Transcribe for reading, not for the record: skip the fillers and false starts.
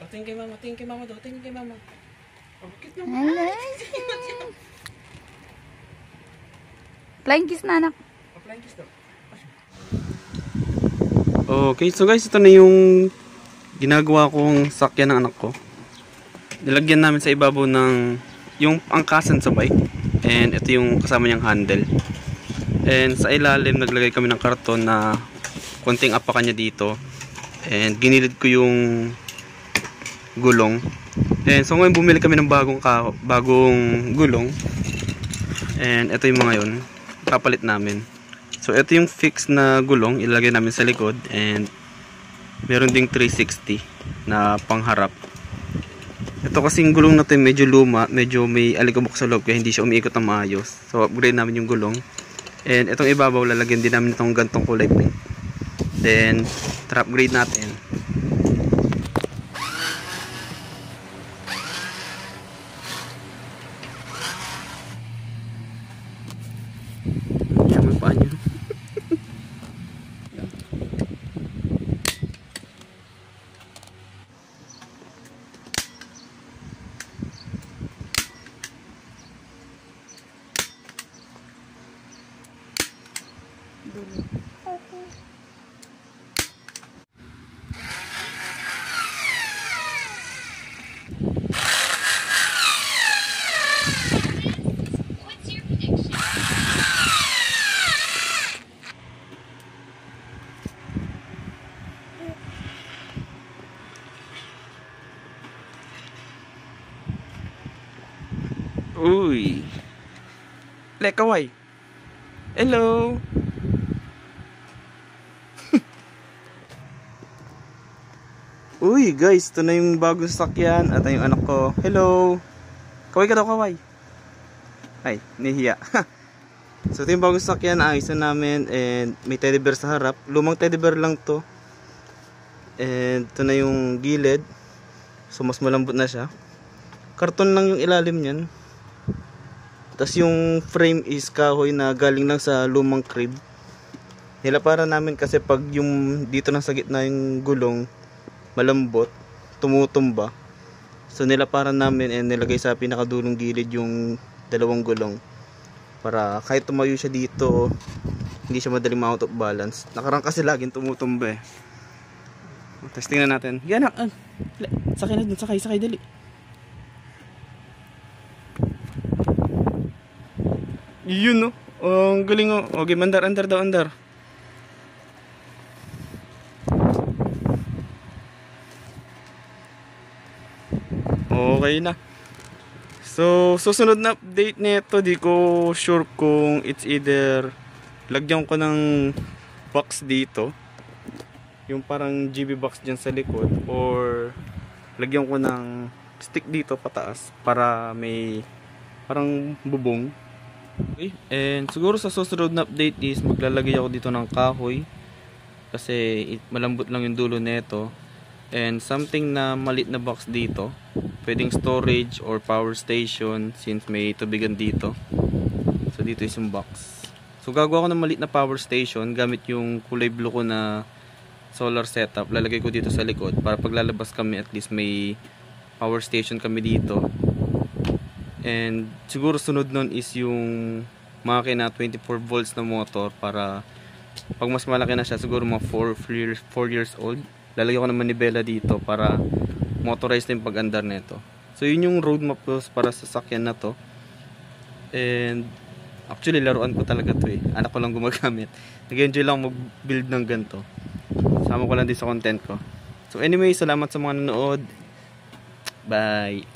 Tingin kay mama, tingin kay mama daw, tingin kay mama. Bakit naman? Hello. Flying kiss na anak. Flying kiss daw. Okay, so guys, ito na yung ginagawa kong sakyan ng anak ko. Nilagyan namin sa ibabaw ng yung angkasan sa bike. And ito yung kasama niyang handle. And sa ilalim, naglagay kami ng karton na konting apakan niya dito. And ginilid ko yung gulong. And so ngayon bumili kami ng bagong gulong. And ito yung mga yun. Kapalit namin. So ito yung fixed na gulong. Ilalagay namin sa likod. And meron ding 360 na pangharap. Ito kasing gulong na ito medyo luma. Medyo may alikabok sa loob. Kaya hindi siya umiikot ng maayos. So upgrade namin yung gulong. And itong ibabaw lalagyan din namin itong gantong kulay pink. Then upgrade natin. Yan yung paa niya. Uy. Lekaway. Hello. Uy guys, ito na yung bagong sakyan at yung anak ko. Hello. Kaway ka daw, kaway. Ay, nihiya. So ito yung bagong sakyan, ayos na namin. And may teddy bear sa harap. Lumang teddy bear lang to. And ito na yung gilid. So mas malambot na siya. Karton lang yung ilalim niyan. Tapos yung frame is kahoy na galing lang sa lumang crib. Nilaparan namin kasi pag yung dito na sa gitna yung gulong malambot, tumutumba. So nilaparan namin and nilagay sa pinakadulong gilid yung dalawang gulong. Para kahit tumayo siya dito, hindi siya madaling ma-out of balance. Nakarang kasi laging tumutumba eh. Tapos tingnan natin. Yan na. Sakay na dun, sakay dali. Yun no. Ang galing oh. Okay, andar daw, andar. Okay na. So, susunod na update nito, di ko sure kung it's either lagyan ko ng box dito. Yung parang GB box dyan sa likod. Or lagyan ko ng stick dito pataas para may parang bubong. Okay. And siguro sa susunod na update is maglalagay ako dito ng kahoy kasi malambot lang yung dulo nito, and something na maliit na box dito, pwedeng storage or power station since may tubigan dito. So dito is yung box. So gagawa ko ng maliit na power station gamit yung kulay blue ko na solar setup. Lalagay ko dito sa likod para paglalabas kami at least may power station kami dito. And siguro sunod nun is yung makina 24 volts na motor para pag mas malaki na siya, siguro mga 4 years old, lalagyan ko ng manibela dito para motorized na yung pag-andar nito. So yun yung roadmap ko para sa sakyan na to. And actually laruan ko talaga to eh. Anak ko lang gumagamit. Nag-enjoy lang mag-build ng ganito. Sama ko lang din sa content ko. So anyway, salamat sa mga nanood. Bye.